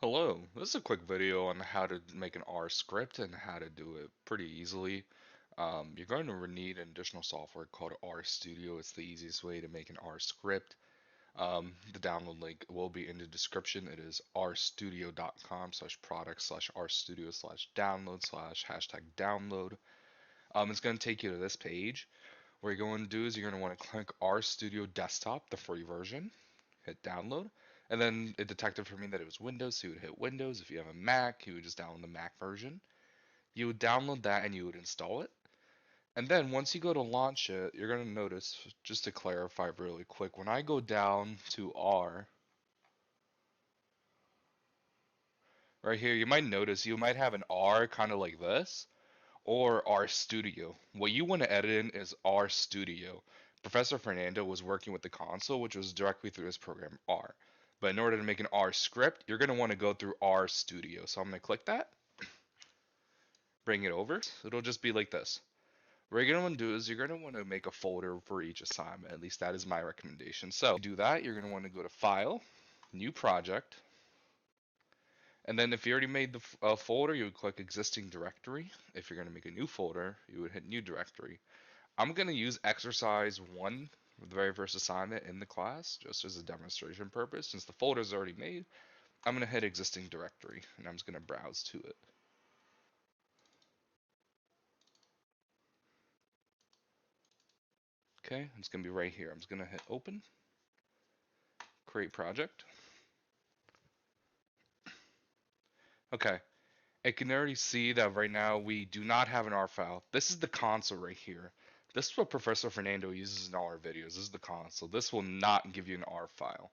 Hello, this is a quick video on how to make an R script and how to do it pretty easily. You're going to need an additional software called RStudio. It's the easiest way to make an R script. The download link will be in the description. It is rstudio.com/product/rstudio/download/hashtag download. It's going to take you to this page. What you're going to do is you're going to want to click RStudio Desktop, the free version, hit download. And then it detected for me that it was Windows, so you would hit Windows. If you have a Mac, you would just download the Mac version. You would download that and you would install it. And then once you go to launch it, you're going to notice, just to clarify really quick, when I go down to R, right here, you might notice you might have an R kind of like this, or RStudio. What you want to edit in is RStudio. Professor Fernando was working with the console, which was directly through his program R. But in order to make an R script, you're going to want to go through RStudio. So I'm going to click that, bring it over. It'll just be like this. What you're going to want to do is you're going to want to make a folder for each assignment. At least that is my recommendation. So to do that, you're going to want to go to File, New Project, and then if you already made the folder, you would click Existing Directory. If you're going to make a new folder, you would hit New Directory. I'm going to use exercise 1, the very first assignment in the class, just as a demonstration purpose. Since the folder is already made, I'm going to hit existing directory, and I'm just going to browse to it. Okay, it's going to be right here. I'm just going to hit open, create project. Okay, I can already see that right now we do not have an R file. This is the console right here. This is what Professor Fernando uses in all our videos. This is the console. This will not give you an R file.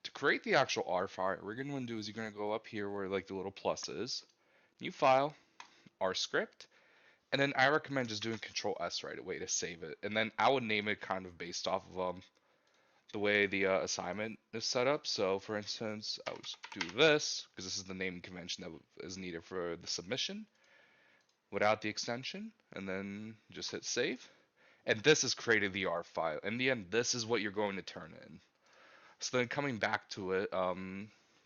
To create the actual R file, what you're going to do is you're going to go up here where like the little plus is, new file, R script, and then I recommend just doing Control S right away to save it. And then I would name it kind of based off of the way the assignment is set up. So for instance, I would do this because this is the naming convention that is needed for the submission without the extension, and then just hit save. And this is created the R file. In the end, this is what you're going to turn in. So then coming back to it,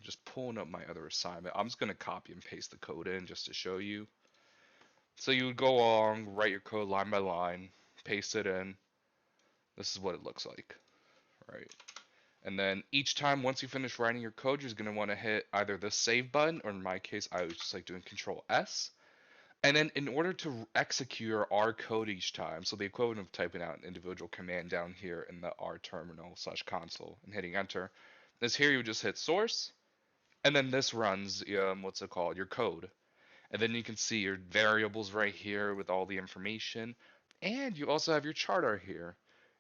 just pulling up my other assignment, I'm just going to copy and paste the code in just to show you. So you would go along, write your code line by line, paste it in. This is what it looks like, right? And then each time, once you finish writing your code, you're going to want to hit either the save button, or in my case, I was just like doing Control S. And then in order to execute your R code each time, so the equivalent of typing out an individual command down here in the R terminal/console and hitting enter, is here you just hit source, and then this runs, what's it called, your code. And then you can see your variables right here with all the information. And you also have your chart right here.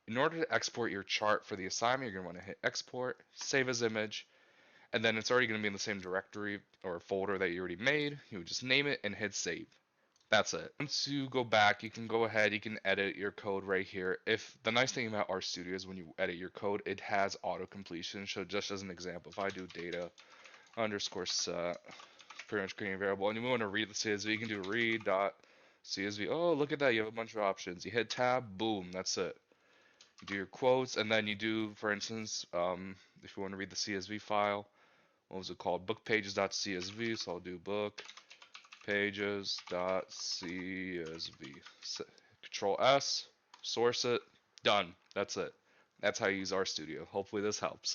In order to export your chart for the assignment, you're going to want to hit export, save as image, and then it's already going to be in the same directory or folder that you already made. You would just name it and hit save. That's it. Once you go back, you can go ahead, you can edit your code right here. If the nice thing about RStudio is when you edit your code, it has auto completion. So just as an example, if I do data underscore set, pretty much creating a variable, and you want to read the CSV, you can do read.csv. Oh, look at that, you have a bunch of options. You hit tab, boom, that's it. You do your quotes, and then you do, for instance, if you want to read the CSV file, what was it called? Bookpages.csv. So I'll do bookpages.csv. Control S, source it, done. That's it. That's how you use RStudio. Hopefully this helps.